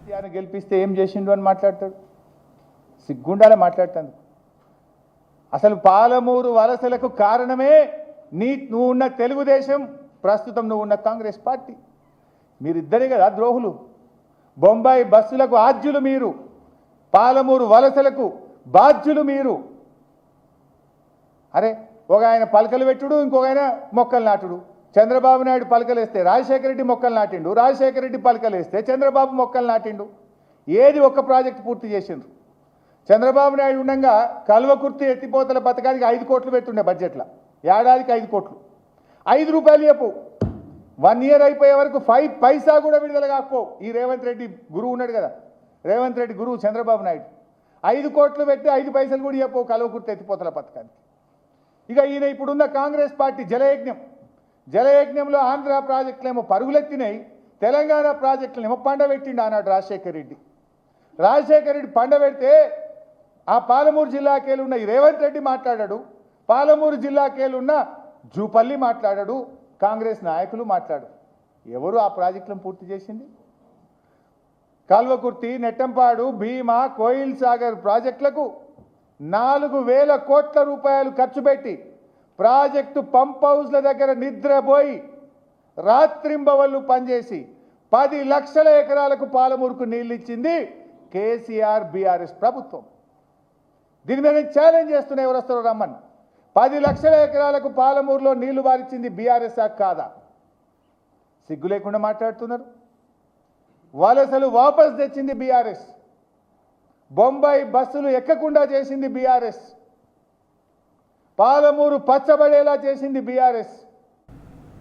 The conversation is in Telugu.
కేసీఆర్ గెలిపిస్తే ఏం చేసిండు అని మాట్లాడతాడు. సిగ్గుండాలే మాట్లాడతాను. అసలు పాలమూరు వలసలకు కారణమే నువ్వు ఉన్న తెలుగుదేశం, ప్రస్తుతం నువ్వు ఉన్న కాంగ్రెస్ పార్టీ. మీరిద్దరే కదా ద్రోహులు. బొంబాయి బస్సులకు ఆద్యులు మీరు, పాలమూరు వలసలకు బాధ్యులు మీరు. అరే ఒక ఆయన పలకలు పెట్టుడు, ఇంకొక ఆయన మొక్కలు నాటుడు. చంద్రబాబు నాయుడు పలకలేస్తే రాజశేఖర రెడ్డి మొక్కలు నాటిండు, రాజశేఖర రెడ్డి పలకలేస్తే చంద్రబాబు మొక్కలు నాటిండు. ఏది ఒక్క ప్రాజెక్టు పూర్తి చేసిండ్రు? చంద్రబాబు నాయుడు ఉండగా కల్వకుర్తి ఎత్తిపోతల పథకానికి 5 కోట్లు పెట్టుండే బడ్జెట్లో, ఏడాదికి 5 కోట్లు. 5 రూపాయలు చెప్పు, 1 ఇయర్ అయిపోయే వరకు 5 పైసా కూడా విడుదల కాకపోవు. ఈ రేవంత్ రెడ్డి గురువు ఉన్నాడు కదా, రేవంత్ రెడ్డి గురువు చంద్రబాబు నాయుడు 5 కోట్లు పెట్టి 5 పైసలు కూడా చెప్పవు కల్వకుర్తి ఎత్తిపోతల పథకానికి. ఇక ఈయన ఇప్పుడున్న కాంగ్రెస్ పార్టీ జలయజ్ఞంలో ఆంధ్ర ప్రాజెక్టులేమో పరుగులెత్తినాయి, తెలంగాణ ప్రాజెక్టులేమో పండబెట్టిండు ఆనాడు రాజశేఖర రెడ్డి. రాజశేఖర రెడ్డి పండబెడితే ఆ పాలమూరు జిల్లాకేలున్న ఈ రేవంత్ రెడ్డి మాట్లాడాడు, పాలమూరు జిల్లాకేలున్న జూపల్లి మాట్లాడాడు, కాంగ్రెస్ నాయకులు మాట్లాడు. ఎవరు ఆ ప్రాజెక్టులను పూర్తి చేసింది? కల్వకుర్తి, నెట్టంపాడు, భీమా, కోయిల్ సాగర్ ప్రాజెక్టులకు 4,000 కోట్ల రూపాయలు ఖర్చు పెట్టి ప్రాజెక్టు పంప్ హౌస్ల దగ్గర నిద్రపోయి రాత్రింబవళ్ళు పనిచేసి 10 లక్షల ఎకరాలకు పాలమూరుకు నీళ్ళు ఇచ్చింది కేసీఆర్ బీఆర్ఎస్ ప్రభుత్వం. దీని మీద ఛాలెంజ్ చేస్తున్నా, ఎవరు వస్తారో రమ్మని. 10 లక్షల ఎకరాలకు పాలమూరులో నీళ్లు బారిచ్చింది బీఆర్ఎస్ కాదా? సిగ్గు లేకుండా మాట్లాడుతున్నారు. వలసలు వాపస్ తెచ్చింది బీఆర్ఎస్, బొంబాయి బస్సులు ఎక్కకుండా చేసింది బీఆర్ఎస్, పాలమూరు పచ్చబడేలా చేసింది బీఆర్ఎస్.